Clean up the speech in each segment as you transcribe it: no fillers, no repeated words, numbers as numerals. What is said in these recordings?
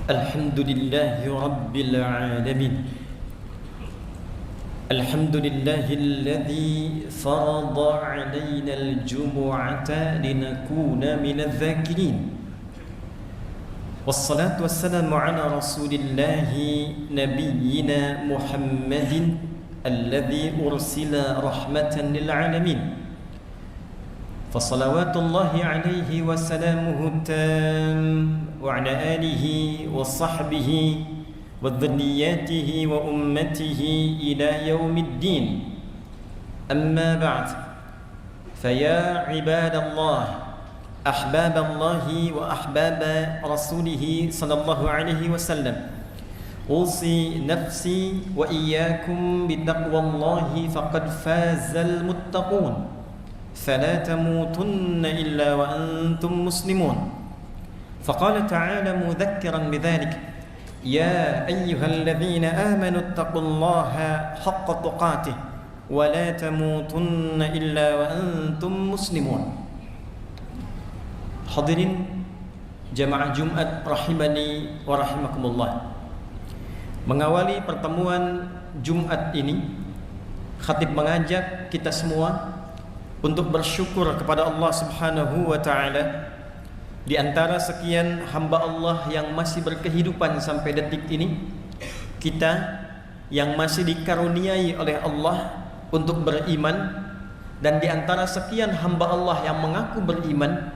Alhamdulillahi Rabbil Alamin. Alhamdulillahilladzi farada alaina al-jumu'ata linakuna minadh dhakirin. Wassalatu wassalamu ala rasulillahi nabiyyina Muhammadin alladzi ursila rahmatan lil alamin. Fasalawatullahi alaihi wa salamuhu tam wa ala alihi wa sahbihi wa dhurriyyatihi wa ummatihi ila yaumiddin. Amma ba'd. Faya ibadallah, ahbaballahi wa ahbaba rasulih sallallahu alaihi wasallam. Usi nafsi wa iyyakum bitaqwallahi faqad fazal muttaqun. فلا تموتن إلا وأنتم مسلمون. فقال تعالى مذكرا بذلك: يا أيها الذين آمنوا اتقوا الله حق تقاته ولا تموتن إلا وأنتم مسلمون. Hadirin jamaah Jumat rahimani wa rahimakumullah. Mengawali pertemuan Jumat ini, khatib mengajak kita semua untuk bersyukur kepada Allah Subhanahu wa taala. Di antara sekian hamba Allah yang masih berkehidupan sampai detik ini, kita yang masih dikaruniai oleh Allah untuk beriman, dan di antara sekian hamba Allah yang mengaku beriman,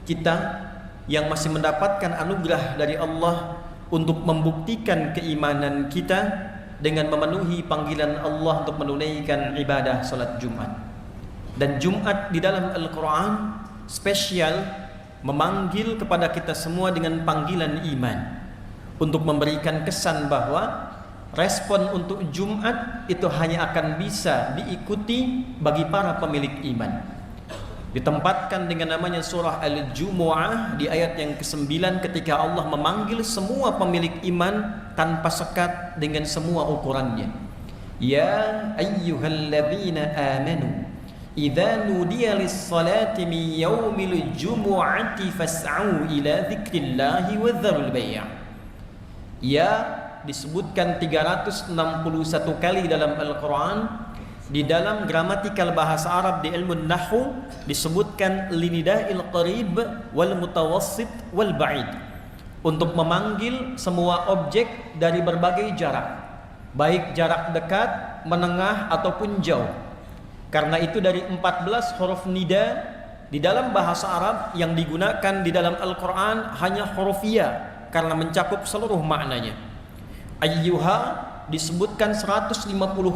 kita yang masih mendapatkan anugerah dari Allah untuk membuktikan keimanan kita dengan memenuhi panggilan Allah untuk menunaikan ibadah salat Jumat. Dan Jumat di dalam Al-Quran spesial memanggil kepada kita semua dengan panggilan iman, untuk memberikan kesan bahwa respon untuk Jumat itu hanya akan bisa diikuti bagi para pemilik iman. Ditempatkan dengan namanya surah Al-Jumu'ah di ayat yang ke-9 ketika Allah memanggil semua pemilik iman tanpa sekat dengan semua ukurannya. Ya ayyuhalladzina amanu idza nudiya lis-salati min yaumil jumu'ati fas'au ila dzikrillahi wa dzarul bai'. Ya disebutkan 361 kali dalam Al-Quran. Di dalam gramatikal bahasa Arab di ilmu nahwu disebutkan linida'il qarib wal mutawassit wal ba'id, untuk memanggil semua objek dari berbagai jarak, baik jarak dekat, menengah ataupun jauh. Karena itu dari 14 huruf nida di dalam bahasa Arab yang digunakan di dalam Al-Quran hanya huruf ya, karena mencakup seluruh maknanya. Ayyuha disebutkan 150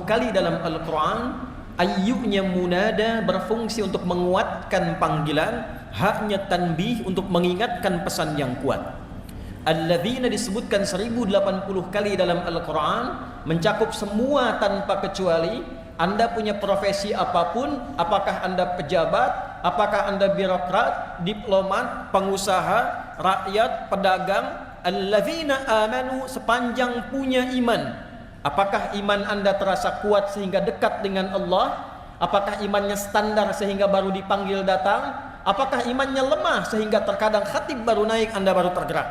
kali dalam Al-Quran. Ayyunya munada berfungsi untuk menguatkan panggilan, haknya tanbih untuk mengingatkan pesan yang kuat. Alladzina disebutkan 1080 kali dalam Al-Quran, mencakup semua tanpa kecuali. Anda punya profesi apapun, apakah Anda pejabat, apakah Anda birokrat, diplomat, pengusaha, rakyat, pedagang, alladzina amanu, sepanjang punya iman. Apakah iman Anda terasa kuat sehingga dekat dengan Allah? Apakah imannya standar sehingga baru dipanggil datang? Apakah imannya lemah sehingga terkadang khatib baru naik Anda baru tergerak?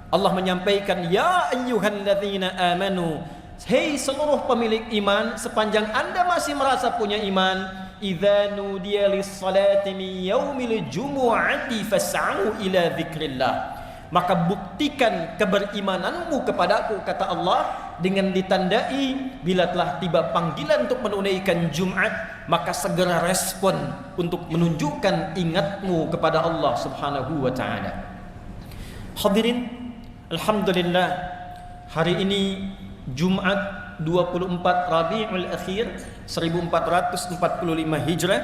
Allah menyampaikan, ya ayyuhalladzina amanu, hei seluruh pemilik iman, sepanjang Anda masih merasa punya iman, idza nudiya lis-salati min yaumil jumu'ati fas'au ila dzikrillah, maka buktikan keberimananmu kepadaku, kata Allah, dengan ditandai bila telah tiba panggilan untuk menunaikan Jumat, maka segera respon untuk menunjukkan ingatmu kepada Allah Subhanahu wa taala. Hadirin, alhamdulillah, hari ini Jumat 24 Rabiul Akhir 1445 Hijrah,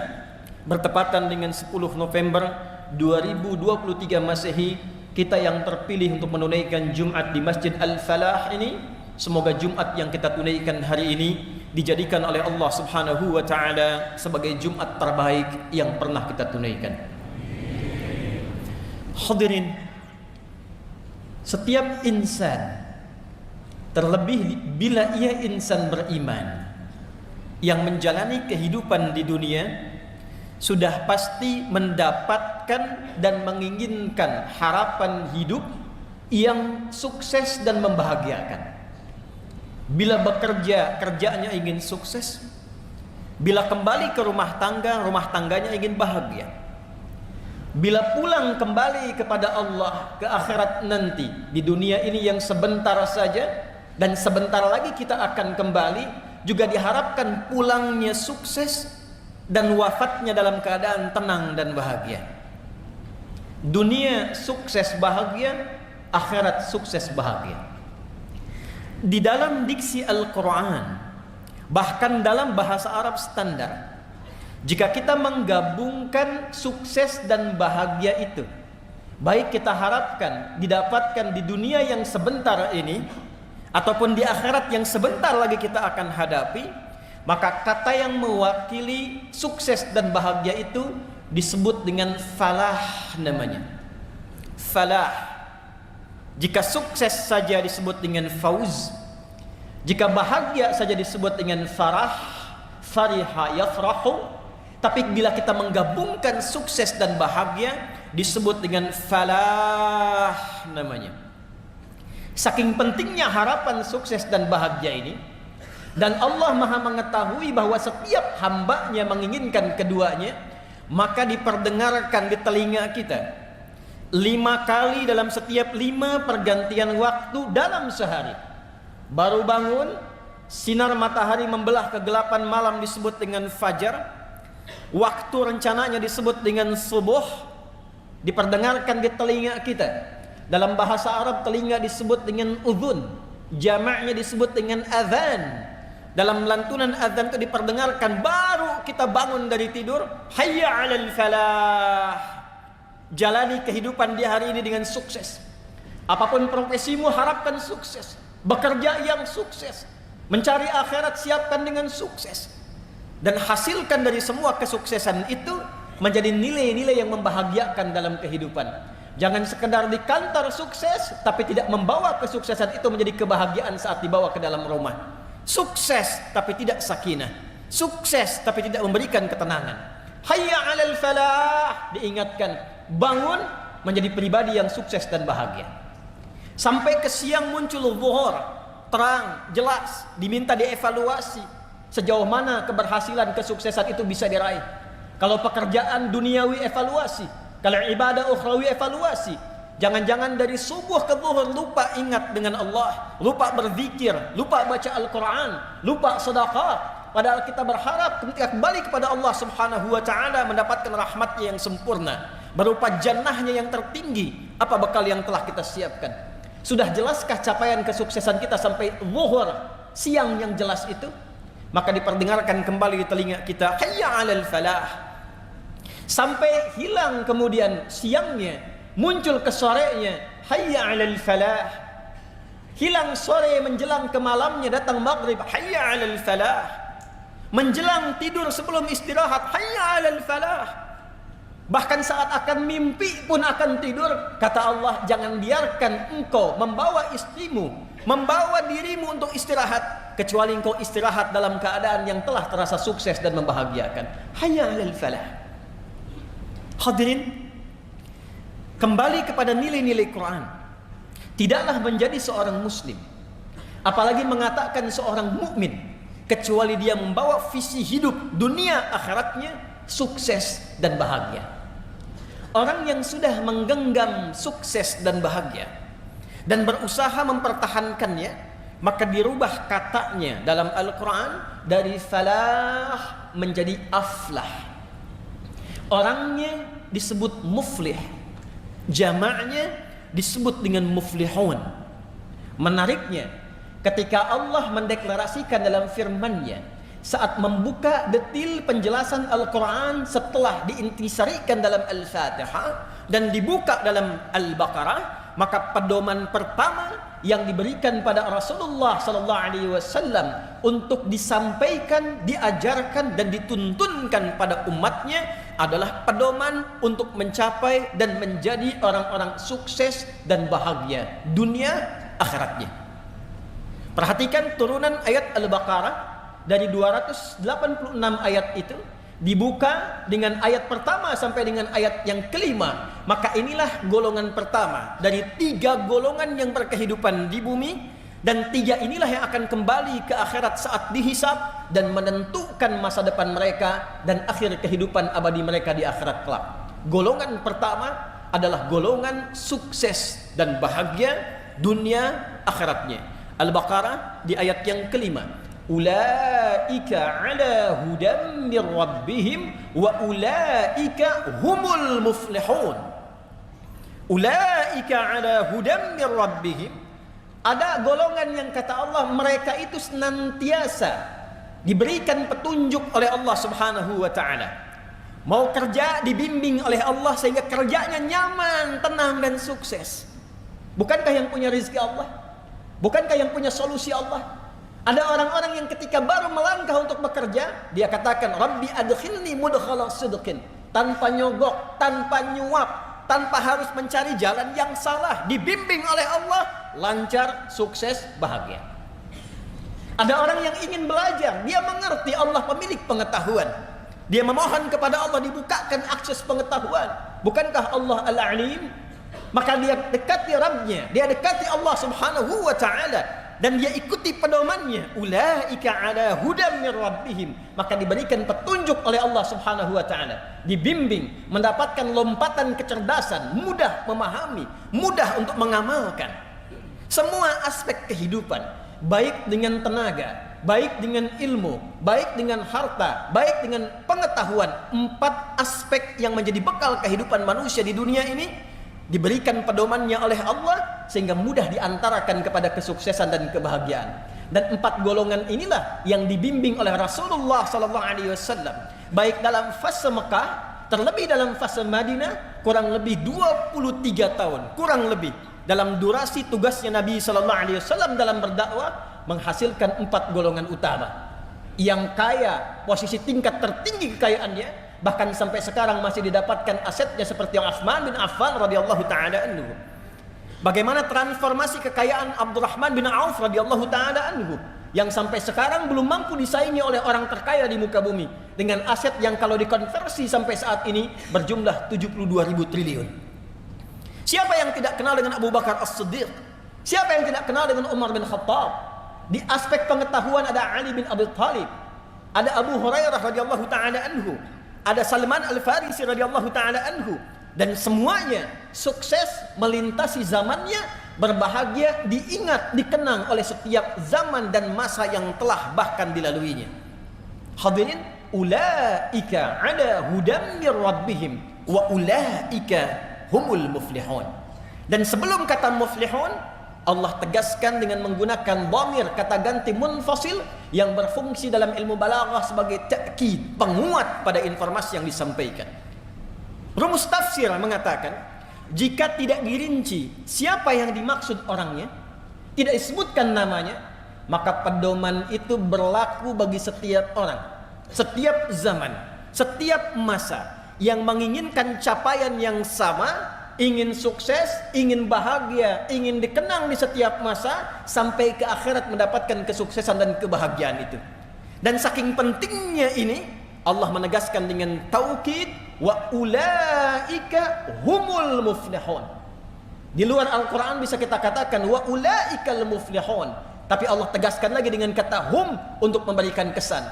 bertepatan dengan 10 November 2023 Masehi. Kita yang terpilih untuk menunaikan Jumat di Masjid Al-Falah ini, semoga Jumat yang kita tunaikan hari ini dijadikan oleh Allah Subhanahu wa taala sebagai Jumat terbaik yang pernah kita tunaikan. Hadirin, setiap insan, terlebih bila ia insan beriman yang menjalani kehidupan di dunia, sudah pasti mendapatkan dan menginginkan harapan hidup yang sukses dan membahagiakan. Bila bekerja, kerjanya ingin sukses. Bila kembali ke rumah tangganya ingin bahagia. Bila pulang kembali kepada Allah ke akhirat nanti, di dunia ini yang sebentar saja dan sebentar lagi kita akan kembali, juga diharapkan pulangnya sukses dan wafatnya dalam keadaan tenang dan bahagia. Dunia sukses bahagia, akhirat sukses bahagia. Di dalam diksi Al-Quran, bahkan dalam bahasa Arab standar, jika kita menggabungkan sukses dan bahagia itu, baik kita harapkan didapatkan di dunia yang sebentar ini ataupun di akhirat yang sebentar lagi kita akan hadapi, maka kata yang mewakili sukses dan bahagia itu disebut dengan falah namanya. Falah. Jika sukses saja disebut dengan fauz, jika bahagia saja disebut dengan farah, fariha yafrahu. Tapi bila kita menggabungkan sukses dan bahagia disebut dengan falah namanya. Saking pentingnya harapan sukses dan bahagia ini, dan Allah Maha mengetahui bahwa setiap hambanya menginginkan keduanya, maka diperdengarkan di telinga kita 5 kali dalam setiap 5 pergantian waktu dalam sehari. Baru bangun, sinar matahari membelah kegelapan malam disebut dengan fajar. Waktu rencananya disebut dengan subuh, diperdengarkan di telinga kita. Dalam bahasa Arab telinga disebut dengan udhun, jamaknya disebut dengan adhan. Dalam lantunan adhan itu diperdengarkan baru kita bangun dari tidur, hayya 'alal falah. Jalani kehidupan di hari ini dengan sukses. Apapun profesimu, harapkan sukses. Bekerja yang sukses. Mencari akhirat, siapkan dengan sukses. Dan hasilkan dari semua kesuksesan itu menjadi nilai-nilai yang membahagiakan dalam kehidupan. Jangan sekedar di kantor sukses, tapi tidak membawa kesuksesan itu menjadi kebahagiaan saat dibawa ke dalam rumah. Sukses, tapi tidak sakinah. Sukses, tapi tidak memberikan ketenangan. Hayya 'alal falah, diingatkan. Bangun menjadi pribadi yang sukses dan bahagia. Sampai ke siang muncul zuhur, terang, jelas, diminta dievaluasi sejauh mana keberhasilan kesuksesan itu bisa diraih. Kalau pekerjaan duniawi evaluasi, kalau ibadah ukhrawi evaluasi. Jangan-jangan dari subuh ke zuhur lupa ingat dengan Allah, lupa berzikir, lupa baca Al-Quran, lupa sedekah. Padahal kita berharap ketika kembali kepada Allah Subhanahu wa ta'ala mendapatkan rahmatnya yang sempurna berupa jannahnya yang tertinggi. Apa bekal yang telah kita siapkan? Sudah jelaskah capaian kesuksesan kita sampai zuhur, siang yang jelas itu? Maka diperdengarkan kembali di telinga kita, hayya 'alal falah. Sampai hilang kemudian siangnya, muncul ke sorenya, hayya 'alal falah. Hilang sore menjelang ke malamnya, datang maghrib, hayya 'alal falah. Menjelang tidur sebelum istirahat, hayya 'alal falah. Bahkan saat akan mimpi pun akan tidur, kata Allah, jangan biarkan engkau membawa istrimu, membawa dirimu untuk istirahat, kecuali engkau istirahat dalam keadaan yang telah terasa sukses dan membahagiakan. Hayya 'alal falah. Hadirin, kembali kepada nilai-nilai Quran. Tidaklah menjadi seorang muslim, apalagi mengatakan seorang mukmin, kecuali dia membawa visi hidup dunia akhiratnya sukses dan bahagia. Orang yang sudah menggenggam sukses dan bahagia dan berusaha mempertahankannya, maka dirubah katanya dalam Al-Quran dari falah menjadi aflah. Orangnya disebut muflih, jamaknya disebut dengan muflihun. Menariknya, ketika Allah mendeklarasikan dalam firman-Nya saat membuka detil penjelasan Al-Quran setelah diintisarikan dalam Al-Fatihah dan dibuka dalam Al-Baqarah, maka pedoman pertama yang diberikan pada Rasulullah sallallahu alaihi wasallam untuk disampaikan, diajarkan dan dituntunkan pada umatnya adalah pedoman untuk mencapai dan menjadi orang-orang sukses dan bahagia dunia akhiratnya. Perhatikan turunan ayat Al-Baqarah. Dari 286 ayat itu, dibuka dengan ayat pertama sampai dengan ayat yang kelima. Maka inilah golongan pertama dari 3 golongan yang berkehidupan di bumi, dan 3 inilah yang akan kembali ke akhirat saat dihisab dan menentukan masa depan mereka dan akhir kehidupan abadi mereka di akhirat kelak. Golongan pertama adalah golongan sukses dan bahagia dunia akhiratnya. Al-Baqarah di ayat yang kelima. Ulaika ala hudam mir rabbihim wa ulaika humul muflihun. Ulaika ala hudam mir rabbihim. Ada golongan yang kata Allah mereka itu senantiasa diberikan petunjuk oleh Allah Subhanahu wa taala. Mau kerja dibimbing oleh Allah sehingga kerjanya nyaman, tenang dan sukses. Bukankah yang punya rezeki Allah? Bukankah yang punya solusi Allah? Ada orang-orang yang ketika baru melangkah untuk bekerja, dia katakan, Rabbi adkhilni mudkhala sidqin. Tanpa nyogok, tanpa nyuap, tanpa harus mencari jalan yang salah. Dibimbing oleh Allah, lancar, sukses, bahagia. Ada orang yang ingin belajar, dia mengerti Allah pemilik pengetahuan. Dia memohon kepada Allah dibukakan akses pengetahuan. Bukankah Allah Al-Alim? Maka dia dekati Rabbnya, dia dekati Allah Subhanahu wa ta'ala, dan dia ikuti pedomannya. Ulaika ala hudam mir rabbihim. Maka diberikan petunjuk oleh Allah Subhanahu wa ta'ala, dibimbing, mendapatkan lompatan kecerdasan, mudah memahami, mudah untuk mengamalkan semua aspek kehidupan, baik dengan tenaga, baik dengan ilmu, baik dengan harta, baik dengan pengetahuan. 4 aspek yang menjadi bekal kehidupan manusia di dunia ini diberikan pedomannya oleh Allah sehingga mudah diantarakan kepada kesuksesan dan kebahagiaan. Dan 4 golongan inilah yang dibimbing oleh Rasulullah sallallahu alaihi wasallam, baik dalam fase Mekah, terlebih dalam fase Madinah, kurang lebih 23 tahun, kurang lebih dalam durasi tugasnya Nabi sallallahu alaihi wasallam dalam berdakwah, menghasilkan 4 golongan utama yang kaya, posisi tingkat tertinggi kekayaannya. Bahkan sampai sekarang masih didapatkan asetnya seperti yang Utsman bin Affan radhiyallahu taala anhu. Bagaimana transformasi kekayaan Abdurrahman bin Auf radhiyallahu taala anhu yang sampai sekarang belum mampu disaingi oleh orang terkaya di muka bumi dengan aset yang kalau dikonversi sampai saat ini berjumlah 72.000 triliun. Siapa yang tidak kenal dengan Abu Bakar As-Siddiq? Siapa yang tidak kenal dengan Umar bin Khattab? Di aspek pengetahuan ada Ali bin Abi Thalib, ada Abu Hurairah radhiyallahu taala anhu, ada Salman Al-Farisi radhiyallahu taala anhu, dan semuanya sukses melintasi zamannya, berbahagia, diingat, dikenang oleh setiap zaman dan masa yang telah bahkan dilaluinya. Hadirin, ulaika ala hudam mir rabbihim wa ulaika humul muflihun. Dan sebelum kata muflihun, Allah tegaskan dengan menggunakan dhamir, kata ganti munfasil yang berfungsi dalam ilmu balaghah sebagai ta'kid, penguat pada informasi yang disampaikan. Rumus tafsir mengatakan, jika tidak dirinci siapa yang dimaksud orangnya, tidak disebutkan namanya, maka pedoman itu berlaku bagi setiap orang, setiap zaman, setiap masa yang menginginkan capaian yang sama, ingin sukses, ingin bahagia, ingin dikenang di setiap masa sampai ke akhirat mendapatkan kesuksesan dan kebahagiaan itu. Dan saking pentingnya ini, Allah menegaskan dengan taukid, wa ulaika humul muflihun. Di luar Al-Quran bisa kita katakan wa ulaikal muflihun, tapi Allah tegaskan lagi dengan kata hum untuk memberikan kesan.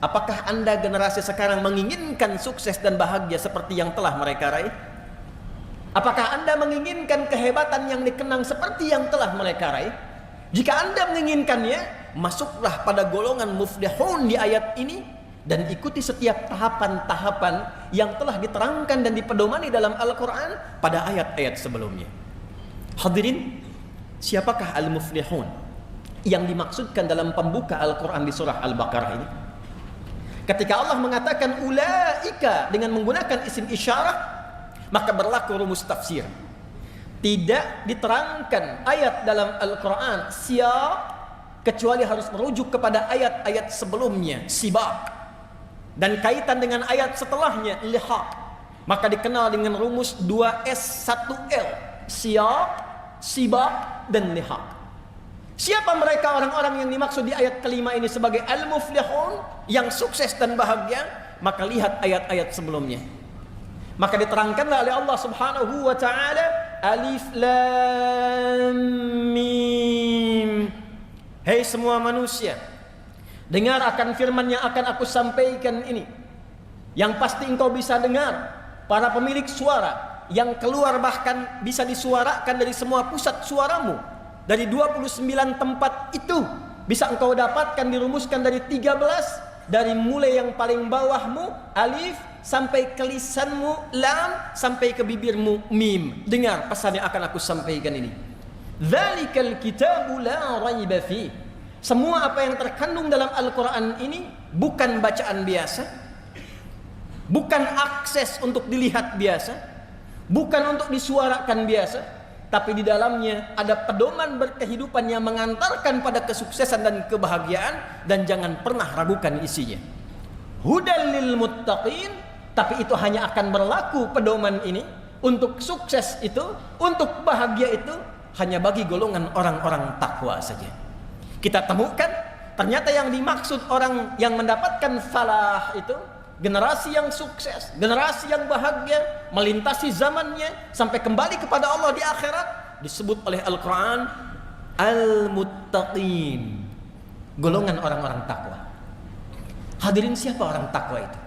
Apakah Anda generasi sekarang menginginkan sukses dan bahagia seperti yang telah mereka raih? Apakah Anda menginginkan kehebatan yang dikenang seperti yang telah mereka raih? Jika Anda menginginkannya, masuklah pada golongan muflihun di ayat ini dan ikuti setiap tahapan-tahapan yang telah diterangkan dan dipedomani dalam Al-Quran pada ayat-ayat sebelumnya. Hadirin, siapakah al-muflihun yang dimaksudkan dalam pembuka Al-Quran di surah Al-Baqarah ini? Ketika Allah mengatakan ulaika dengan menggunakan isim isyarah, maka berlaku rumus tafsir. Tidak diterangkan ayat dalam Al-Quran siyaq kecuali harus merujuk kepada ayat-ayat sebelumnya, sibaq, dan kaitan dengan ayat setelahnya, lihaq. Maka dikenal dengan rumus 2S 1L, siyaq, sibaq, dan lihaq. Siapa mereka orang-orang yang dimaksud di ayat kelima ini sebagai al-muflihun, yang sukses dan bahagia? maka lihat ayat-ayat sebelumnya. Maka diterangkanlah oleh Allah Subhanahu wa taala, Alif Lam Mim. Hei semua manusia, dengar akan firman yang akan aku sampaikan ini. Yang pasti engkau bisa dengar, para pemilik suara yang keluar bahkan bisa disuarakan dari semua pusat suaramu. Dari 29 tempat itu bisa engkau dapatkan, dirumuskan dari 13, dari mulai yang paling bawahmu alif sampai ke lisanmu lam sampai ke bibirmu mim. Dengar pesan yang akan aku sampaikan ini. Dzalikal kitabu la raiba fi. Semua apa yang terkandung dalam Al-Qur'an ini bukan bacaan biasa, bukan akses untuk dilihat biasa, bukan untuk disuarakan biasa, tapi di dalamnya ada pedoman berkehidupan yang mengantarkan pada kesuksesan dan kebahagiaan, dan jangan pernah ragukan isinya. Hudal lil muttaqin, tapi itu hanya akan berlaku pedoman ini untuk sukses itu, untuk bahagia itu hanya bagi golongan orang-orang takwa saja. Kita temukan ternyata yang dimaksud orang yang mendapatkan falah itu generasi yang sukses, generasi yang bahagia, melintasi zamannya sampai kembali kepada Allah di akhirat, disebut oleh Al-Quran Al-Muttaqin, golongan orang-orang takwa. Hadirin, siapa orang takwa itu?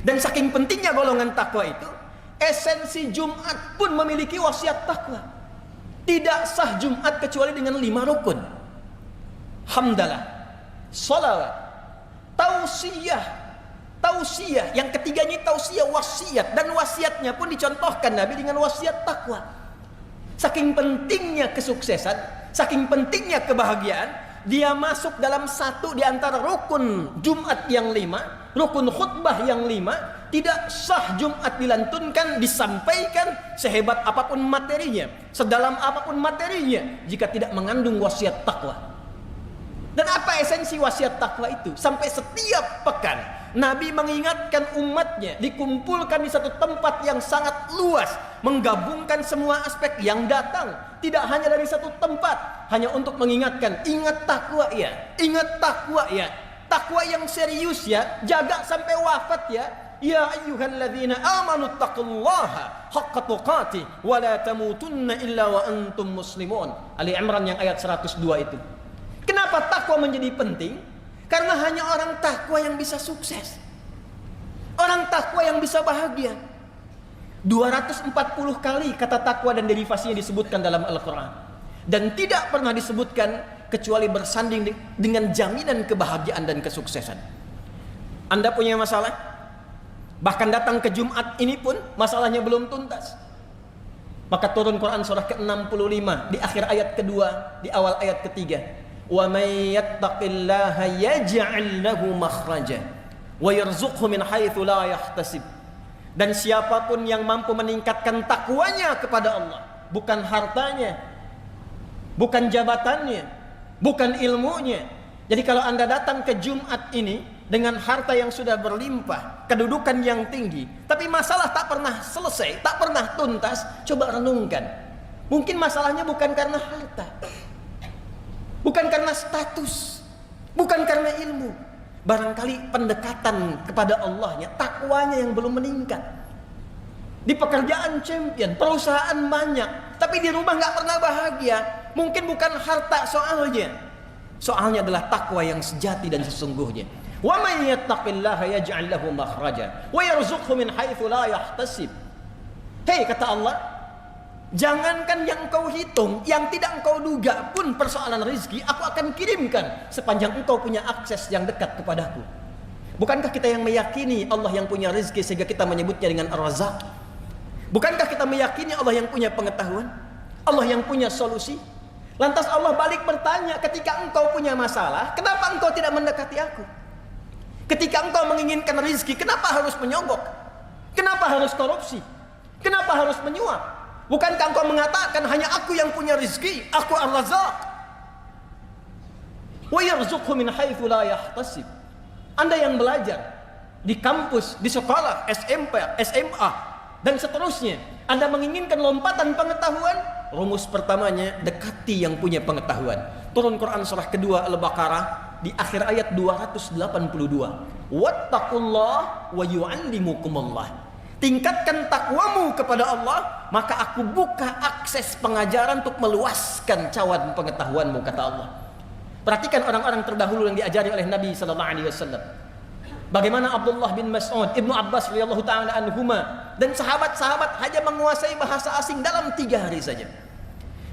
Dan saking pentingnya golongan takwa itu, esensi Jumat pun memiliki wasiat takwa. Tidak sah Jumat kecuali dengan 5 rukun: hamdalah, salawat, tausiyah. Yang ketiganya tausiyah, wasiat, dan wasiatnya pun dicontohkan Nabi dengan wasiat takwa. Saking pentingnya kesuksesan, saking pentingnya kebahagiaan, dia masuk dalam satu di antara rukun Jumat yang 5, rukun khutbah yang 5. Tidak sah Jumat dilantunkan, disampaikan sehebat apapun materinya, sedalam apapun materinya, jika tidak mengandung wasiat takwa. Dan apa esensi wasiat takwa itu? Sampai setiap pekan Nabi mengingatkan umatnya, dikumpulkan di satu tempat yang sangat luas, menggabungkan semua aspek yang datang, tidak hanya dari satu tempat, hanya untuk mengingatkan, ingat takwa ya, ingat takwa ya, takwa yang serius ya, jaga sampai wafat ya. Ya ayyuhalladzina amanu taqullaha haqqa tuqatih wa la tamutunna illa wa antum muslimun. Ali Imran yang ayat 102 itu. Kenapa takwa menjadi penting? Karena hanya orang takwa yang bisa sukses, orang takwa yang bisa bahagia. 240 kali kata takwa dan derivasinya disebutkan dalam Al-Quran, dan tidak pernah disebutkan kecuali bersanding dengan jaminan kebahagiaan dan kesuksesan. Anda punya masalah, bahkan datang ke Jumat ini pun masalahnya belum tuntas, maka turun Quran surah ke-65 di akhir ayat kedua, di awal ayat ketiga. Wa may yattaqillaha yaj'al lahu makhraja wa yarzuqhu min haitsu la yahtasib. Dan siapapun yang mampu meningkatkan takwanya kepada Allah, bukan hartanya, bukan jabatannya, bukan ilmunya. Jadi kalau Anda datang ke Jumat ini dengan harta yang sudah berlimpah, kedudukan yang tinggi, tapi masalah tak pernah selesai, tak pernah tuntas, coba renungkan. Mungkin masalahnya bukan karena harta, bukan karena status, bukan karena ilmu. Barangkali pendekatan kepada Allahnya, takwanya yang belum meningkat. Di pekerjaan champion, perusahaan banyak, tapi di rumah gak pernah bahagia. Mungkin bukan harta soalnya, soalnya adalah takwa yang sejati dan sesungguhnya. Wa may yattaqillaha yaj'al lahu makhraja wa yarzuqhu min haitsu la yahtasib. Hei, kata Allah, jangankan yang engkau hitung, yang tidak engkau duga pun persoalan rezeki aku akan kirimkan sepanjang engkau punya akses yang dekat kepadaku. Bukankah kita yang meyakini Allah yang punya rezeki sehingga kita menyebutnya dengan Ar-Razzaq? Bukankah kita meyakini Allah yang punya pengetahuan, Allah yang punya solusi? Lantas Allah balik bertanya, ketika engkau punya masalah, kenapa engkau tidak mendekati aku? Ketika engkau menginginkan rezeki, kenapa harus menyogok? Kenapa harus korupsi? Kenapa harus menyuap? Bukankah engkau mengatakan hanya aku yang punya rezeki, aku Ar-Razzaq? Wa yarzuqhu min haitsu la yahtasib. Anda yang belajar di kampus, di sekolah, SMP, SMA dan seterusnya, Anda menginginkan lompatan pengetahuan, rumus pertamanya dekati yang punya pengetahuan. Turun Quran surah kedua Al-Baqarah di akhir ayat 282. wattaqullah wa yu'allimukumullah. Tingkatkan takwamu kepada Allah, maka aku buka akses pengajaran untuk meluaskan cawan pengetahuanmu, kata Allah. Perhatikan orang-orang terdahulu yang diajari oleh Nabi sallallahu alaihi wasallam. Bagaimana Abdullah bin Mas'ud, Ibnu Abbas radhiyallahu taala anhuma, dan sahabat-sahabat hanya menguasai bahasa asing dalam 3 hari saja.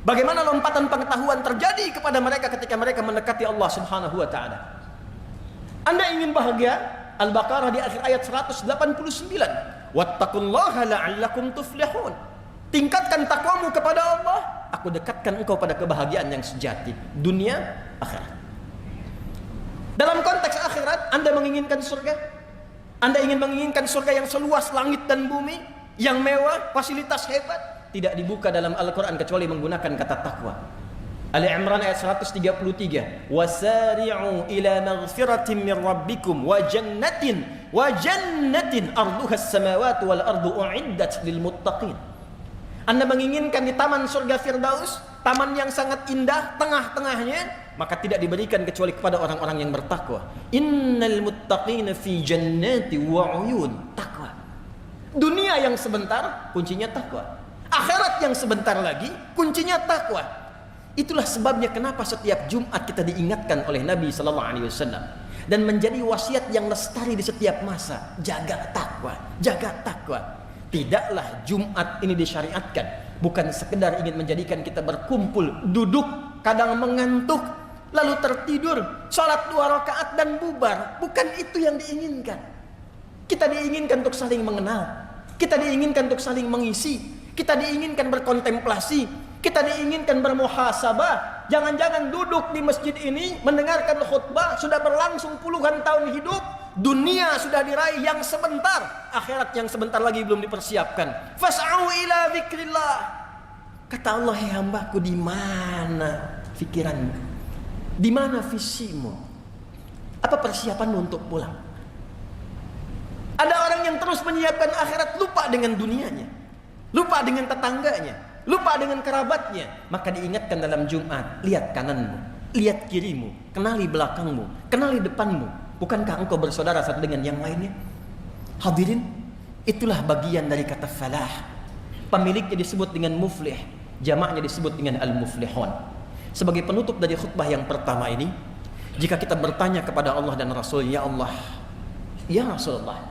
Bagaimana lompatan pengetahuan terjadi kepada mereka ketika mereka mendekati Allah Subhanahu wa taala. Anda ingin bahagia? Al-Baqarah di akhir ayat 189. Wattaqullaha la'allakum tuflihun. Tingkatkan takwamu kepada Allah, aku dekatkan engkau pada kebahagiaan yang sejati, dunia, akhirat. Dalam konteks akhirat, Anda menginginkan surga? Anda ingin menginginkan surga yang seluas langit dan bumi, yang mewah, fasilitas hebat? Tidak dibuka dalam Al-Quran kecuali menggunakan kata takwa. Ali Imran ayat 133. Wasari'u ila maghfiratin min rabbikum wa jannatin arduha as-samawati wal ardu u'iddat lil muttaqin. Anda menginginkan di taman surga Firdaus, taman yang sangat indah, tengah-tengahnya, maka tidak diberikan kecuali kepada orang-orang yang bertakwa. Innal muttaqina fi jannati wa uyun. Takwa. Dunia yang sebentar, kuncinya takwa. Akhirat yang sebentar lagi, kuncinya takwa. Itulah sebabnya kenapa setiap Jumat kita diingatkan oleh Nabi sallallahu alaihi wasallam dan menjadi wasiat yang lestari di setiap masa. Jaga takwa, jaga takwa. Tidaklah Jumat ini disyariatkan bukan sekedar ingin menjadikan kita berkumpul, duduk, kadang mengantuk, lalu tertidur, salat 2 rakaat dan bubar. Bukan itu yang diinginkan. Kita diinginkan untuk saling mengenal. Kita diinginkan untuk saling mengisi. Kita diinginkan berkontemplasi. Kita diinginkan bermuhasabah. Jangan-jangan duduk di masjid ini mendengarkan khutbah sudah berlangsung puluhan tahun hidup, dunia sudah diraih yang sebentar, akhirat yang sebentar lagi belum dipersiapkan. Fas'au ila dzikrillah. Kata Allah, "Hai hambaku, di mana pikiranmu? Di mana visimu? Apa persiapanmu untuk pulang?" Ada orang yang terus menyiapkan akhirat, lupa dengan dunianya, lupa dengan tetangganya, lupa dengan kerabatnya. Maka diingatkan dalam Jumat, lihat kananmu, lihat kirimu, kenali belakangmu, kenali depanmu. Bukankah engkau bersaudara satu dengan yang lainnya? Hadirin, itulah bagian dari kata falah. Pemiliknya disebut dengan muflih, jamaknya disebut dengan al-muflihun. Sebagai penutup dari khutbah yang pertama ini, jika kita bertanya kepada Allah dan Rasul, ya Allah, ya Rasulullah,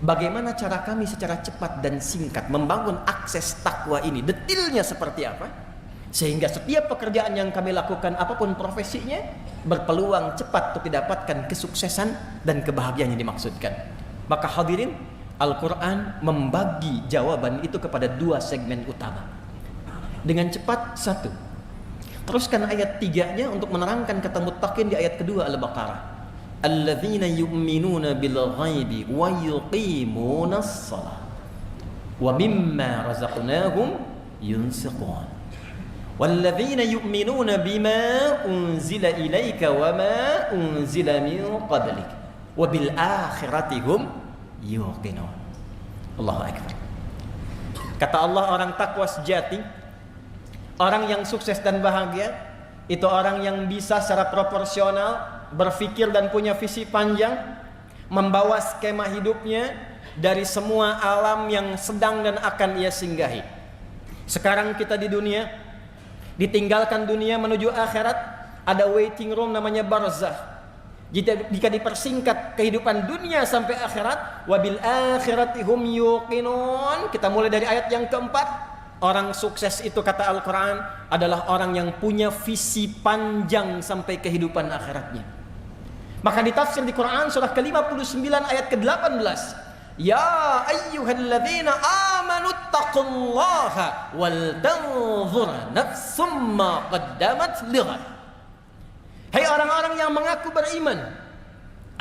bagaimana cara kami secara cepat dan singkat membangun akses takwa ini? Detailnya seperti apa? Sehingga setiap pekerjaan yang kami lakukan, apapun profesinya, berpeluang cepat untuk didapatkan kesuksesan dan kebahagiaan yang dimaksudkan. Maka hadirin, Al-Quran membagi jawaban itu kepada 2 segmen utama. Dengan cepat, 1. Teruskan ayat 3-nya untuk menerangkan kata muttaqin di ayat kedua Al-Baqarah. Alladzina yu'minuna bil ghaibi wa yuqimunas shalah wa mimma razaqnahum yunfiqun walladzina yu'minuna bima unzila ilaika wa ma unzila min qablik wa bil akhirati hum yuqinun. Allahu akbar. Kata Allah, orang takwa sejati, orang yang sukses dan bahagia, itu orang yang bisa secara proporsional berpikir dan punya visi panjang, membawa skema hidupnya dari semua alam yang sedang dan akan ia singgahi. Sekarang kita di dunia, ditinggalkan dunia menuju akhirat, ada waiting room namanya barzakh. Jika dipersingkat kehidupan dunia sampai akhirat, wabil akhirati hum yuqinun. Kita mulai dari ayat yang keempat. Orang sukses itu, kata Al-Quran, adalah orang yang punya visi panjang sampai kehidupan akhiratnya. Maka ditafsir di Quran surah ke-59 ayat ke-18. Ya ayyuhalladzina amanu taqullaha wal tanzur nafsum ma qaddamat lighad. Hai orang-orang yang mengaku beriman.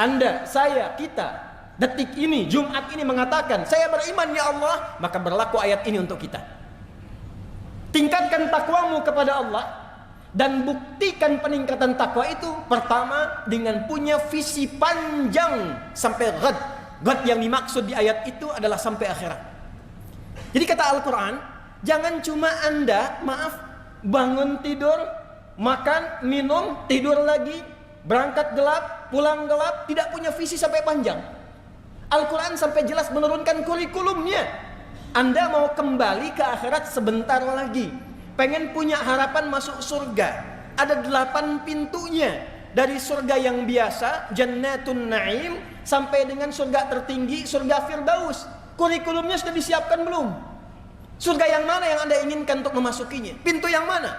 Anda, saya, kita, detik ini, Jumat ini mengatakan, saya beriman ya Allah, maka berlaku ayat ini untuk kita. Tingkatkan takwamu kepada Allah dan buktikan peningkatan takwa itu pertama dengan punya visi panjang sampai ghad. Ghad yang dimaksud di ayat itu adalah sampai akhirat. Jadi kata Al-Quran, jangan cuma Anda, bangun tidur, makan, minum, tidur lagi, berangkat gelap, pulang gelap, tidak punya visi sampai panjang. Al-Quran sampai jelas menurunkan kurikulumnya. Anda mau kembali ke akhirat sebentar lagi, pengen punya harapan masuk surga, ada 8 pintunya. Dari surga yang biasa, Jannatun Na'im, sampai dengan surga tertinggi, surga Firdaus. Kurikulumnya sudah disiapkan belum? Surga yang mana yang Anda inginkan untuk memasukinya? Pintu yang mana?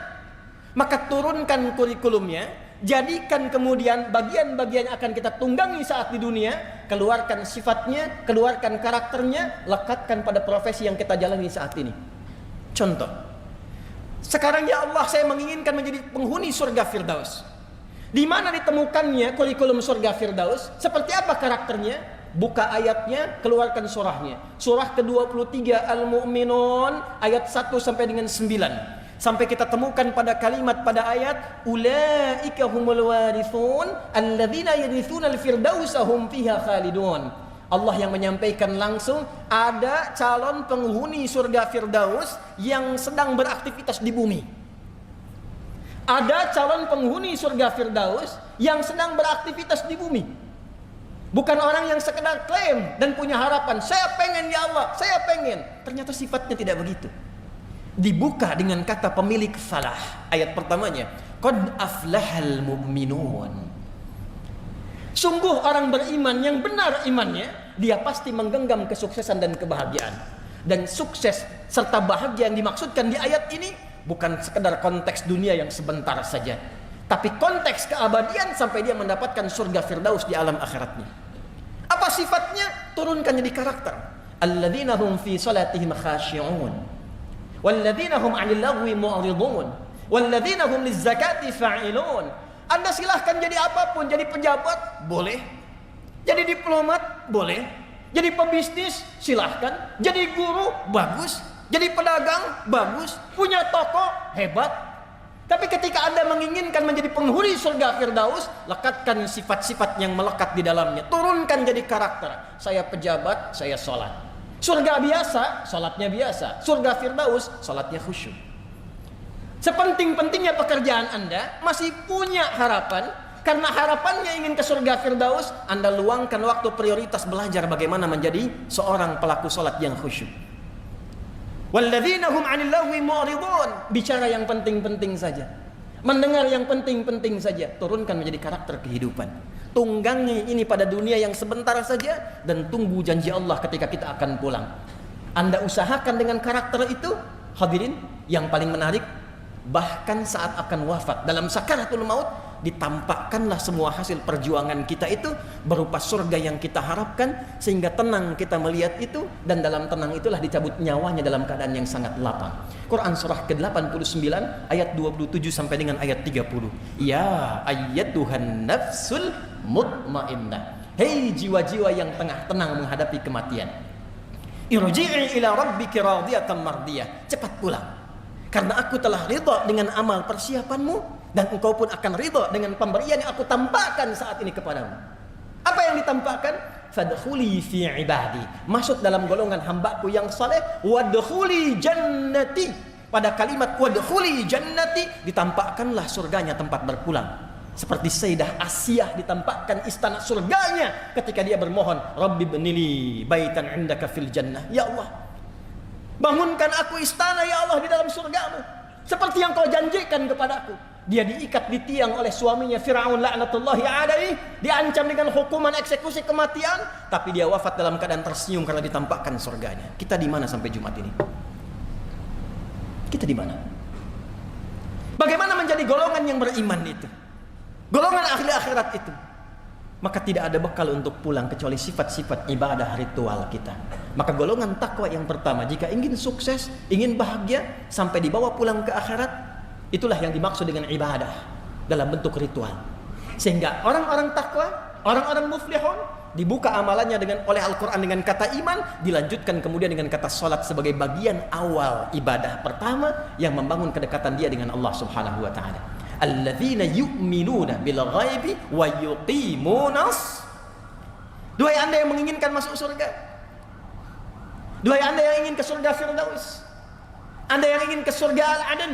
Maka turunkan kurikulumnya, jadikan kemudian bagian-bagian yang akan kita tunggangi saat di dunia, keluarkan sifatnya, keluarkan karakternya, lekatkan pada profesi yang kita jalani saat ini. Contoh, sekarang ya Allah, saya menginginkan menjadi penghuni surga Firdaus. Di mana ditemukannya kurikulum surga Firdaus? Seperti apa karakternya? Buka ayatnya, keluarkan surahnya. Surah ke-23 Al-Mu'minun ayat 1 sampai dengan 9. Sampai kita temukan pada kalimat pada ayat ulaika humul warithun alladzina yarithuna al-firdausa hum fiha khalidun. Allah yang menyampaikan langsung, ada calon penghuni surga Firdaus yang sedang beraktivitas di bumi. Ada calon penghuni surga Firdaus yang sedang beraktivitas di bumi. Bukan orang yang sekedar klaim dan punya harapan, saya pengen ya Allah, saya pengen. Ternyata sifatnya tidak begitu. Dibuka dengan kata pemilik falah. Ayat pertamanya, qad aflahal mu'minun. Sungguh orang beriman yang benar imannya, dia pasti menggenggam kesuksesan dan kebahagiaan. Dan sukses serta bahagia yang dimaksudkan di ayat ini bukan sekedar konteks dunia yang sebentar saja, tapi konteks keabadian sampai dia mendapatkan surga Firdaus di alam akhiratnya. Apa sifatnya? Turunkan jadi karakter. Alladzina hum fi salatihim khashi'un, walladzina hum 'anil lagwi mu'ridun, walladzina hum lizzakati fa'ilun. Anda silahkan jadi apapun, jadi pejabat boleh, jadi diplomat boleh, jadi pebisnis silahkan, jadi guru bagus, jadi pedagang bagus, punya toko hebat. Tapi ketika Anda menginginkan menjadi penghuni surga Firdaus, lekatkan sifat-sifat yang melekat di dalamnya. Turunkan jadi karakter. Saya pejabat, saya sholat. Surga biasa, sholatnya biasa. Surga Firdaus, sholatnya khusyuk. Sepenting-pentingnya pekerjaan Anda, masih punya harapan. Karena harapannya ingin ke surga Firdaus, Anda luangkan waktu prioritas belajar bagaimana menjadi seorang pelaku sholat yang khusyuk. Walladzina hum 'anil lagwi mu'ridun. Bicara yang penting-penting saja, mendengar yang penting-penting saja. Turunkan menjadi karakter kehidupan. Tunggangi ini pada dunia yang sebentar saja, dan tunggu janji Allah ketika kita akan pulang. Anda usahakan dengan karakter itu, hadirin, yang paling menarik, bahkan saat akan wafat, dalam sakaratul maut, ditampakkanlah semua hasil perjuangan kita itu berupa surga yang kita harapkan, sehingga tenang kita melihat itu, dan dalam tenang itulah dicabut nyawanya dalam keadaan yang sangat lapang. Quran surah ke-89 ayat 27 sampai dengan ayat 30. Ya ayyatuhan nafsul mutmainnah, hei jiwa-jiwa yang tengah tenang menghadapi kematian, irji'i ila rabbiki radiyatan mardiyah, cepat pulang, karena aku telah ridha dengan amal persiapanmu, dan engkau pun akan ridha dengan pemberian yang aku tampakkan saat ini kepadamu. Apa yang ditampakkan? Fadkhuli fi ibadi, masuk dalam golongan hambaku yang saleh. Wadkhuli jannati, pada kalimat wadkhuli jannati ditampakkanlah surganya, tempat berpulang. Seperti Sayyidah Asiyah ditampakkan istana surganya ketika dia bermohon, Rabbi bnili baitan indaka fil jannah. Ya Allah, bangunkan aku istana ya Allah di dalam surgamu, seperti yang kau janjikan kepadaku. Dia diikat di tiang oleh suaminya Fir'aun laknatullahi alaihi, diancam dengan hukuman eksekusi kematian, tapi dia wafat dalam keadaan tersenyum karena ditampakkan surganya. Kita di mana sampai Jumat ini? Kita di mana? Bagaimana menjadi golongan yang beriman itu? Golongan ahli akhirat itu? Maka tidak ada bekal untuk pulang kecuali sifat-sifat ibadah ritual kita. Maka golongan takwa yang pertama, jika ingin sukses, ingin bahagia, sampai dibawa pulang ke akhirat, itulah yang dimaksud dengan ibadah dalam bentuk ritual. Sehingga orang-orang takwa, orang-orang muflihun, dibuka amalannya oleh Al-Quran dengan kata iman, dilanjutkan kemudian dengan kata salat sebagai bagian awal ibadah pertama yang membangun kedekatan dia dengan Allah Subhanahu wa taala. Alladzina yu'minuna bil ghaibi wa yuqimunas. Duhai Anda yang menginginkan masuk surga, duhai Anda yang ingin ke surga Firdaus, Anda yang ingin ke surga Al-Adan,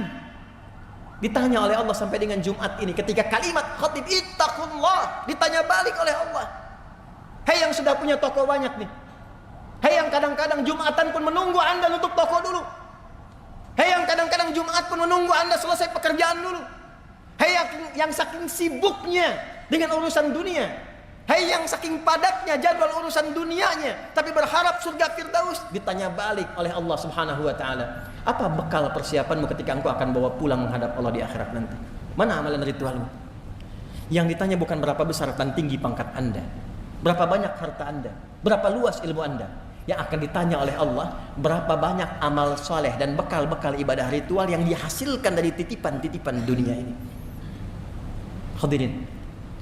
Ditanya oleh Allah sampai dengan Jumat ini, ketika kalimat khatib ittaqullah ditanya balik oleh Allah. Hei yang sudah punya toko banyak nih, hei yang kadang-kadang Jumatan pun menunggu Anda nutup toko dulu, hei yang kadang-kadang Jumat pun menunggu Anda selesai pekerjaan dulu, hei yang saking sibuknya dengan urusan dunia, hei yang saking padatnya jadwal urusan dunianya tapi berharap surga Firdaus, ditanya balik oleh Allah Subhanahu wa taala, apa bekal persiapanmu ketika engkau akan bawa pulang menghadap Allah di akhirat nanti? Mana amalan ritualmu? Yang ditanya bukan berapa besar dan tinggi pangkat Anda, berapa banyak harta Anda, berapa luas ilmu Anda. Yang akan ditanya oleh Allah, berapa banyak amal soleh dan bekal-bekal ibadah ritual yang dihasilkan dari titipan-titipan dunia ini. Hadirin,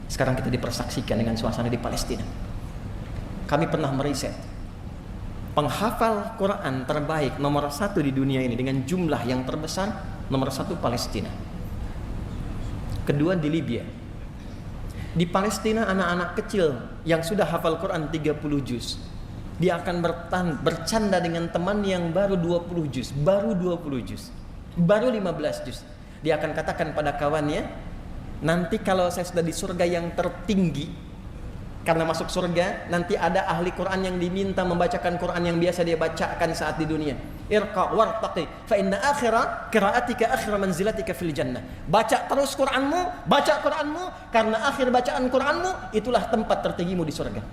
sekarang kita dipersaksikan dengan suasana di Palestina. Kami pernah meriset penghafal Quran terbaik nomor 1 di dunia ini dengan jumlah yang terbesar, nomor 1 Palestina, kedua di Libya. Di Palestina anak-anak kecil yang sudah hafal Quran 30 juz, dia akan bercanda dengan teman yang baru 20 juz, baru 20 juz, baru 15 juz. Dia akan katakan pada kawannya, nanti kalau saya sudah di surga yang tertinggi, karena masuk surga nanti ada ahli Quran yang diminta membacakan Quran yang biasa dia bacakan saat di dunia. Irqa wartaqi fa inna akhira qiraatika akhira manzilatika fil jannah. Baca terus Quranmu, baca Quranmu, karena akhir bacaan Quranmu itulah tempat tertinggimu di surga.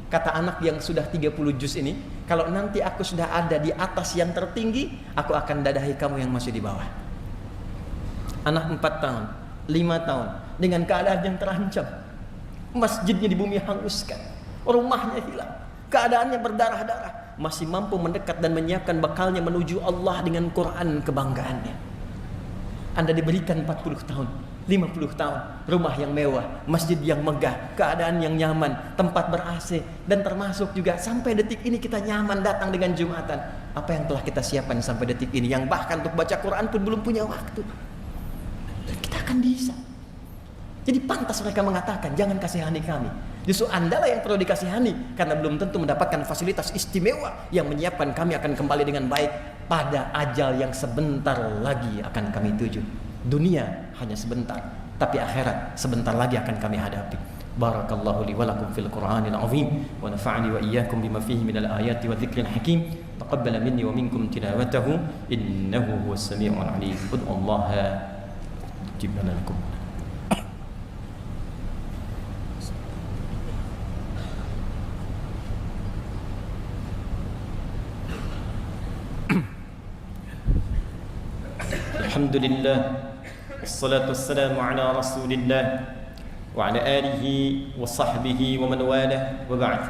Kata anak yang sudah 30 juz ini, kalau nanti aku sudah ada di atas yang tertinggi, aku akan dadahi kamu yang masih di bawah. Anak 4 tahun, 5 tahun, dengan keadaan yang terancam, masjidnya di bumi hanguskan, rumahnya hilang, keadaannya berdarah-darah, masih mampu mendekat dan menyiapkan bekalnya menuju Allah dengan Quran kebanggaannya. Anda diberikan 40 tahun, 50 tahun, rumah yang mewah, masjid yang megah, keadaan yang nyaman, tempat ber-AC, dan termasuk juga sampai detik ini kita nyaman datang dengan Jumatan. Apa yang telah kita siapkan sampai detik ini, yang bahkan untuk baca Quran pun belum punya waktu. Kita akan bisa. Jadi pantas mereka mengatakan, jangan kasihani kami. Justru Anda lah yang perlu dikasihani, karena belum tentu mendapatkan fasilitas istimewa yang menyiapkan kami akan kembali dengan baik pada ajal yang sebentar lagi akan kami tuju. Dunia hanya sebentar, tapi akhirat sebentar lagi akan kami hadapi. Barakallahu li wa lakum fil Qur'anil azim wa nafa'ani wa iyyakum bima fihi minal ayati wa dzikril hakim. Taqabbala minni wa minkum tilawatahu innahu huwas samiul alim. Ud'ullaha jibna lakum. Alhamdulillah, wassalatu wassalamu ala rasulillah wa ala alihi wa sahbihi wa man walah, wa ba'd.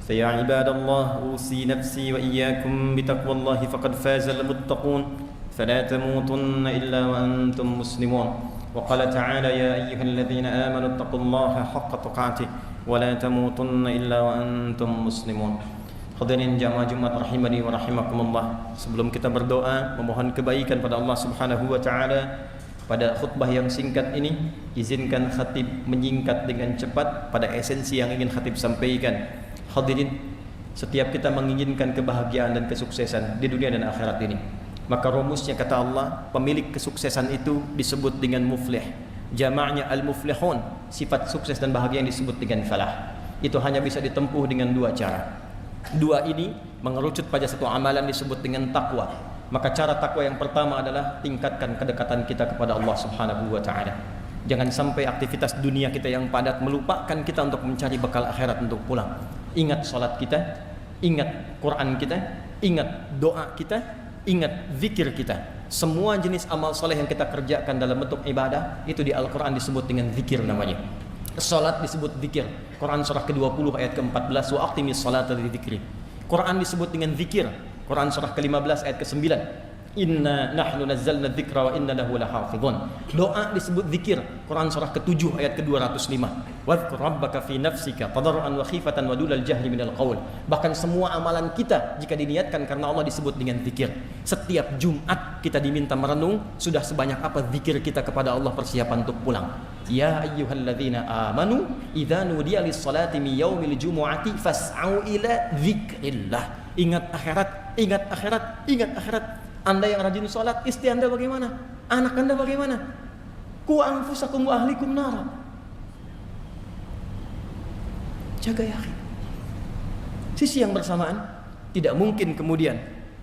Faya ibadallah, usi nafsi wa iyyakum bitaqwallahi faqad fazal muttaqun, fala tamutunna illa wa antum muslimun. Wa qala ta'ala ya ayyuhalladzina amanu taqullaha haqqa tuqatih wa la tamutunna illa wa antum muslimun. Hadirin jamaah Jumat rahimani wa rahimakumullah. Sebelum kita berdoa memohon kebaikan pada Allah Subhanahu wa taala, pada khutbah yang singkat ini izinkan khatib menyingkat dengan cepat pada esensi yang ingin khatib sampaikan. Hadirin, setiap kita menginginkan kebahagiaan dan kesuksesan di dunia dan akhirat ini, maka rumusnya kata Allah, pemilik kesuksesan itu disebut dengan muflih. Jamaknya al-muflihun, sifat sukses dan bahagia yang disebut dengan falah. Itu hanya bisa ditempuh dengan 2 cara. 2 ini mengerucut pada satu amalan disebut dengan takwa. Maka cara takwa yang pertama adalah tingkatkan kedekatan kita kepada Allah Subhanahu wa taala. Jangan sampai aktivitas dunia kita yang padat melupakan kita untuk mencari bekal akhirat untuk pulang. Ingat salat kita, ingat Quran kita, ingat doa kita, ingat zikir kita. Semua jenis amal soleh yang kita kerjakan dalam bentuk ibadah itu di Al-Quran disebut dengan zikir namanya. Salat disebut zikir. Quran surah ke-20 ayat ke-14, wa aqimis salata lidzikri. Quran disebut dengan zikir. Quran surah ke-15 ayat ke-9, inna nahnu nazzalna dzikra wa inna lahu lahafizun. Doa disebut zikir. Quran surah ke-7 ayat ke-205, wadhkur rabbaka fi nafsika tadarruan wa khifatan wa dunal jahri minal qaul. Bahkan semua amalan kita jika diniatkan karena Allah disebut dengan zikir. Setiap Jumat kita diminta merenung sudah sebanyak apa zikir kita kepada Allah persiapan untuk pulang. Ya ayyuhalladzina amanu idza nudiya lis-salati min yaumil jumu'ati fas'au ila dzikrillah. Ingat akhirat, ingat akhirat, ingat akhirat. Anda yang rajin sholat, istri Anda bagaimana? Anak Anda bagaimana? Ku anfusakum wa ahlikum nara. Jaga ya. Sisi yang bersamaan, tidak mungkin kemudian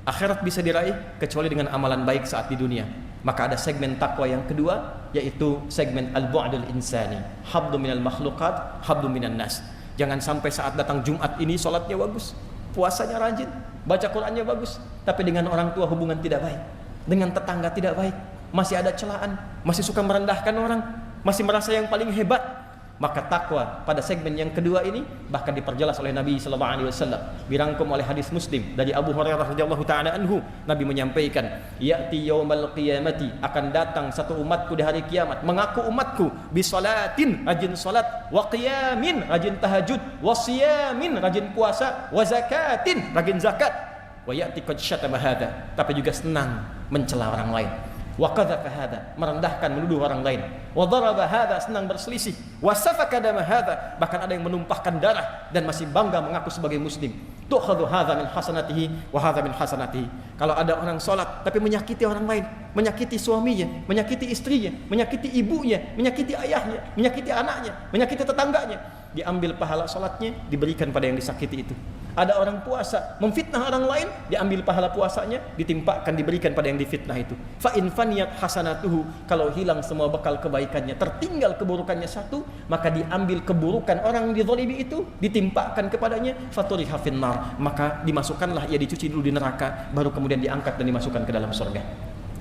akhirat bisa diraih kecuali dengan amalan baik saat di dunia. Maka ada segmen takwa yang kedua, yaitu segmen al-bu'dul insani, habdu minal makhluqat, habdu minan nas. Jangan sampai saat datang Jumat ini sholatnya bagus, puasanya rajin, baca Qurannya bagus, tapi dengan orang tua hubungan tidak baik, dengan tetangga tidak baik, masih ada celaan, masih suka merendahkan orang, masih merasa yang paling hebat. Maka takwa pada segmen yang kedua ini bahkan diperjelas oleh Nabi sallallahu alaihi wasallam, dirangkum oleh hadis Muslim dari Abu Hurairah radhiyallahu taala anhu. Nabi menyampaikan, "Ya'ti yaumal qiyamati, akan datang satu umatku di hari kiamat, mengaku umatku bi salatin, rajin salat, wa qiyamin, rajin tahajud, wa siyamin, rajin puasa, wa zakatin, rajin zakat, wa ya'ti qad syatama hadza, tapi juga senang mencela orang lain. Wa qadhafa hadza, merendahkan, menuduh orang lain. Wa daraba hadza, senang berselisih. Wa safaka dama hadza, bahkan ada yang menumpahkan darah dan masih bangga mengaku sebagai muslim. Tu'khadhu hadza min hasanatihi wa hadza min hasanatihi. Kalau ada orang salat tapi menyakiti orang lain, menyakiti suaminya, menyakiti istrinya, menyakiti ibunya, menyakiti ayahnya, menyakiti anaknya, menyakiti tetangganya, diambil pahala salatnya, diberikan pada yang disakiti itu. Ada orang puasa memfitnah orang lain, diambil pahala puasanya, ditimpakan, diberikan pada yang difitnah itu. Fa in faniyat hasanatuhu, kalau hilang semua bekal kebaikannya, tertinggal keburukannya satu, maka diambil keburukan orang yang dizalimi itu, ditimpakan kepadanya, faturiha finnar, maka dimasukkanlah ia, dicuci dulu di neraka, baru kemudian diangkat dan dimasukkan ke dalam surga.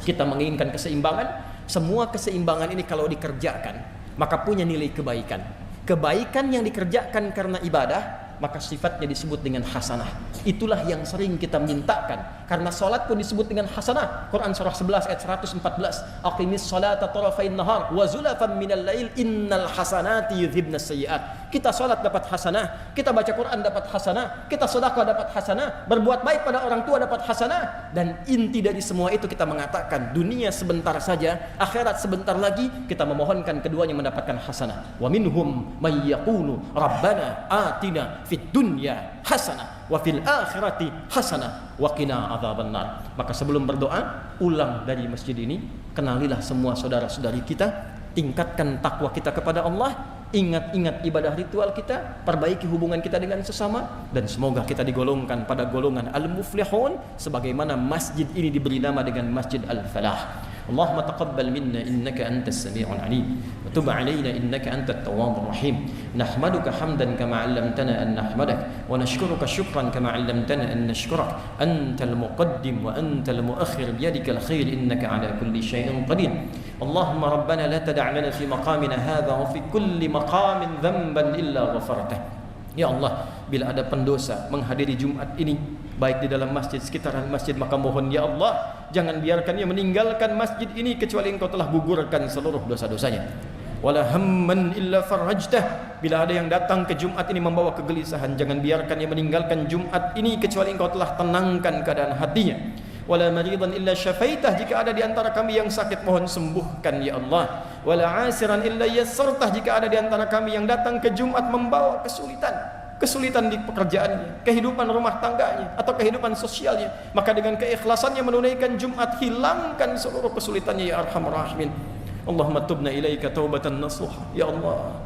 Kita menginginkan keseimbangan. Semua keseimbangan ini kalau dikerjakan, maka punya nilai kebaikan. Kebaikan yang dikerjakan karena ibadah, maka sifatnya disebut dengan hasanah. Itulah yang sering kita mintakan. Karena salat pun disebut dengan hasanah. Quran surah 11 ayat 114. Aqimis salata tarafain nahar wa zulafan minal lail innal hasanati yudhibnas sayyi'at. Kita salat dapat hasanah, kita baca Quran dapat hasanah, kita sedekah dapat hasanah, berbuat baik pada orang tua dapat hasanah. Dan inti dari semua itu kita mengatakan dunia sebentar saja, akhirat sebentar lagi, kita memohonkan keduanya mendapatkan hasanah. Wa minhum may yaqulu rabbana atina fid dunya hasanah wa fil akhirati hasanah wa qina adzabannar. Maka sebelum berdoa, ulang dari masjid ini, kenalilah semua saudara-saudari kita, tingkatkan takwa kita kepada Allah, ingat-ingat ibadah ritual kita, perbaiki hubungan kita dengan sesama, dan semoga kita digolongkan pada golongan al-muflihun sebagaimana masjid ini diberi nama dengan Masjid Al-Falah. اللهم تقبل منا إنك أنت السميع العليم وتب علينا إنك أنت التواب الرحيم نحمدك حمدا كما علمتنا أن نحمدك ونشكرك شكرا كما علمتنا أن نشكرك أنت المقدم وأنت المؤخر بيدك الخير إنك على كل شيء قدير اللهم ربنا لا تدع لنا في مقامنا هذا وفي كل مقام ذنبا إلا غفرته. Ya Allah, bila ada pendosa menghadiri Jumat ini, baik di dalam masjid, sekitaran masjid, maka mohon ya Allah, jangan biarkan ia meninggalkan masjid ini kecuali Engkau telah gugurkan seluruh dosa-dosanya. Wala hamman illa farajtah, bila ada yang datang ke Jumat ini membawa kegelisahan, jangan biarkan ia meninggalkan Jumat ini kecuali Engkau telah tenangkan keadaan hatinya. Wala maridan illa syafaitah, jika ada di antara kami yang sakit, mohon sembuhkan ya Allah. Wala asiran illa yassartah, jika ada di antara kami yang datang ke Jumat membawa kesulitan di pekerjaannya, kehidupan rumah tangganya, atau kehidupan sosialnya, maka dengan keikhlasannya menunaikan Jumat, hilangkan seluruh kesulitannya ya Arhamar Rahimin. Allahumma tubna ilaika taubatan nasuha. Ya Allah,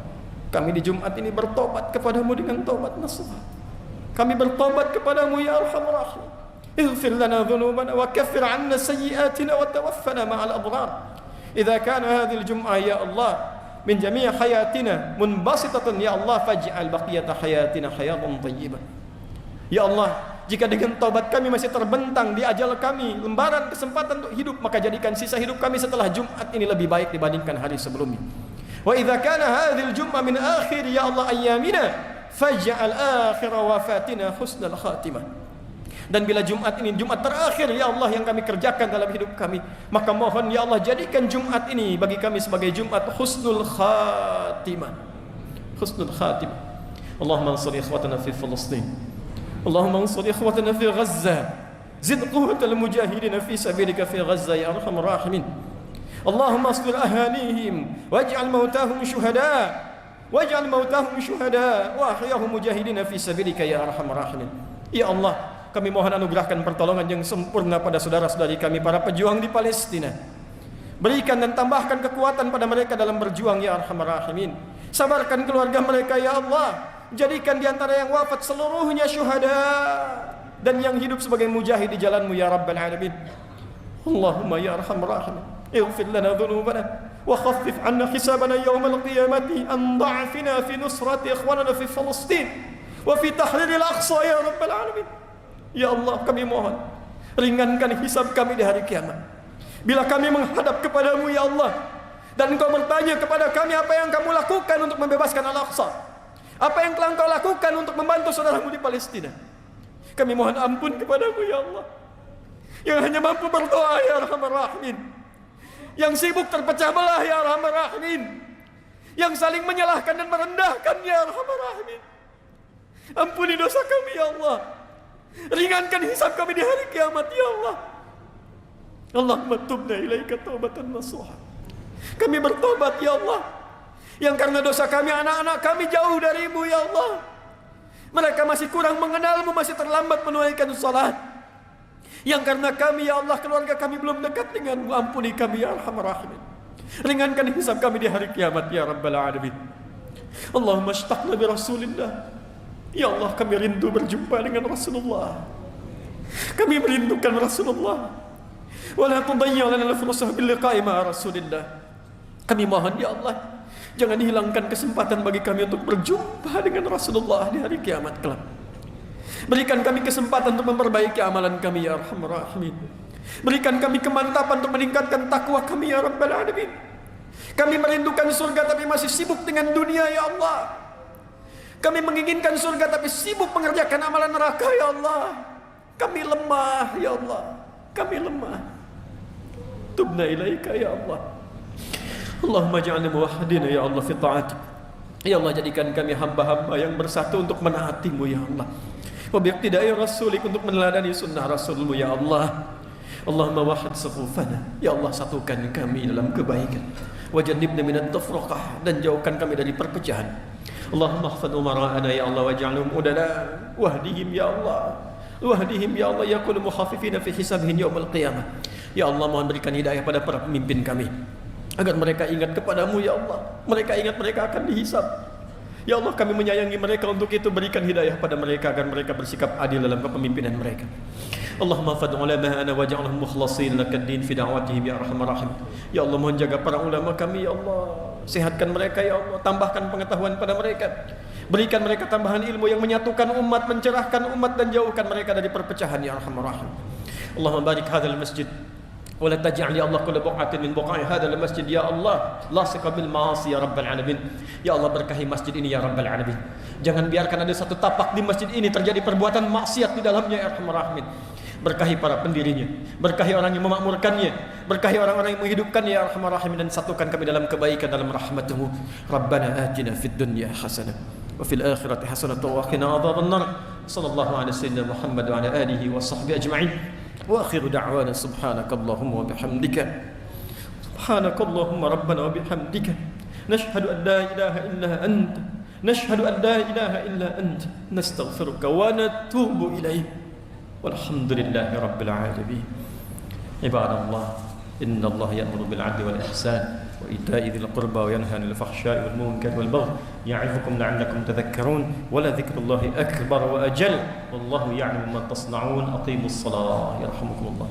kami di Jumat ini bertobat kepadamu dengan taubat nasuha. Kami bertobat kepadamu ya Arhamar Rahimin. اغفر لنا ذنوبنا وكفر عنا سيئاتنا وتوفنا مع الأبرار. إذا كان هذه الجمعة يا الله من جميع حياتنا منبسطة يا الله فاجعل بقية حياتنا حياة طيبة. Ya Allah, jika dengan taubat kami masih terbentang di ajal kami lembaran kesempatan untuk hidup, maka jadikan sisa hidup kami setelah Jumat ini lebih baik dibandingkan hari sebelumnya. Wa idza kana hadhil jum'ah min akhir ya Allah ayyamina faj'al akhir wafatina husnal khatimah. Dan bila Jumat ini Jumat terakhir ya Allah yang kami kerjakan dalam hidup kami, maka mohon ya Allah jadikan Jumat ini bagi kami sebagai Jumat husnul khatimah. Husnul khatimah. Allahumma ansur ikhwatana fi Palestin. Allahumma ansur ikhwatana fi Gaza. Zid quwwatal mujahidin fi sabilika fi Gaza ya arhamar rahimin. Allahumma asbir ahalihim waj'al mautahum syuhada. Waj'al mautahum syuhada wa ahyahum mujahidin fi sabilika ya arhamar rahimin. Ya Allah, kami mohon anugerahkan pertolongan yang sempurna pada saudara-saudari kami para pejuang di Palestina. Berikan dan tambahkan kekuatan pada mereka dalam berjuang ya Arhamar Rahimin. Sabarkan keluarga mereka ya Allah. Jadikan di antara yang wafat seluruhnya syuhada dan yang hidup sebagai mujahid di jalan-Mu ya Rabbal Alamin. Allahumma ya Arhamar Rahimin, ighfir lana dhunubana wa khaffif 'anna hisabana yawmal qiyamati an da'fina fi nusrati ikhwanana fi Palestin wa fi tahrir al-Aqsa ya Rabbal Alamin. Ya Allah, kami mohon ringankan hisab kami di hari kiamat. Bila kami menghadap kepadamu ya Allah, dan Engkau bertanya kepada kami apa yang kamu lakukan untuk membebaskan Al-Aqsa, apa yang telah Engkau lakukan untuk membantu saudaramu di Palestina, kami mohon ampun kepadamu ya Allah, yang hanya mampu berdoa ya Arhamar Rahimin, yang sibuk terpecah belah ya Arhamar Rahimin, yang saling menyalahkan dan merendahkan ya Arhamar Rahimin. Ampuni dosa kami ya Allah, ringankan hisab kami di hari kiamat ya Allah. Allahumma tubna ilaika taubatan nasuha. Kami bertobat ya Allah, yang karena dosa kami anak-anak kami jauh darimu ya Allah. Mereka masih kurang mengenalmu, masih terlambat menunaikan salat. Yang karena kami ya Allah, keluarga kami belum dekat denganmu. Ampuni kami ya Arhamar Rahimin. Ringankan hisab kami di hari kiamat ya Rabbal Alamin. Allahumma ashtaqna bi Rasulillah. Ya Allah, kami rindu berjumpa dengan Rasulullah. Kami merindukan Rasulullah. Wala tudayyi' lana al-fursah bil liqa'i ma'a Rasulillah. Kami mohon ya Allah, jangan hilangkan kesempatan bagi kami untuk berjumpa dengan Rasulullah di hari kiamat kelak. Berikan kami kesempatan untuk memperbaiki amalan kami ya Arhamar Rahimin. Berikan kami kemantapan untuk meningkatkan takwa kami ya Rabbal Alamin. Kami merindukan surga tapi masih sibuk dengan dunia ya Allah. Kami menginginkan surga tapi sibuk mengerjakan amalan neraka ya Allah. Kami lemah ya Allah. Kami lemah. Tubna ilaika ya Allah. Allahumma ja'alna muwahhidina ya Allah fi ta'atik. Ya Allah, jadikan kami hamba-hamba yang bersatu untuk menaati-Mu ya Allah. Wa biiqtida'i rasulik, untuk meneladani sunnah Rasul-Mu ya Allah. Allahumma wahhid sufufana. Ya Allah, satukan kami dalam kebaikan. Wa jannibna minat tafraqah, dan jauhkan kami dari perpecahan. Allahumma ihfadh umara'ana ya Allah, waj'alhum udala wahdihim ya Allah. Wahdihim ya Allah yakunu mukhafifina fi hisabihim yaumil qiyamah. Ya Allah, mohon berikan hidayah pada para pemimpin kami, agar mereka ingat kepadamu ya Allah. Mereka ingat mereka akan dihisab. Ya Allah, kami menyayangi mereka, untuk itu berikan hidayah pada mereka agar mereka bersikap adil dalam kepemimpinan mereka. Allahumma fad ulama'ana waj'alhum mukhlasin lakad-din fi da'watihim ya Arhamar Rahim. Ya Allah, mohon jaga para ulama kami ya Allah. Sehatkan mereka ya Allah, tambahkan pengetahuan pada mereka. Berikan mereka tambahan ilmu yang menyatukan umat, mencerahkan umat, dan jauhkan mereka dari perpecahan ya Arhamar Rahim. Allahumma barik hadzal masjid wa la taj'al ya Allah kulla buqatin min buqa'i hadzal masjid ya Allah lasiqa bil ma'asi ya Rabbal Alamin. Ya Allah, berkahi masjid ini ya Rabbal Alamin. Jangan biarkan ada satu tapak di masjid ini terjadi perbuatan maksiat di dalamnya ya Arhamar Rahimin. Berkahi para pendirinya, berkahi orang yang memakmurkannya, berkahi orang-orang yang menghidupkannya ya Arhamar Rahimin, dan satukan kami dalam kebaikan dalam rahmat-Mu. Rabbana atina fid dunya hasanah wa fil akhirati hasanah wa qina adzabannar. Sallallahu alaihi wasallam Muhammad wa ala alihi wa sahbihi ajma'in. Wa akhiru da'wana subhanakallahumma wa bihamdika. Subhanakallahumma rabbana wa bihamdika. Nashhadu an la ilaha illa anta. Nashhadu an la ilaha illa anta. Nastaghfiruka wa natubu ilaik. والحمد لله رب العالمين. عباد الله، إن الله يأمر بالعدل والإحسان وإيتاء ذي القربى وينهى عن الفحشاء والمنكر والبغي يعظكم لعلكم تذكرون ولذكر الله أكبر وأجل والله يعلم ما تصنعون. أقيموا الصلاة يرحمكم الله.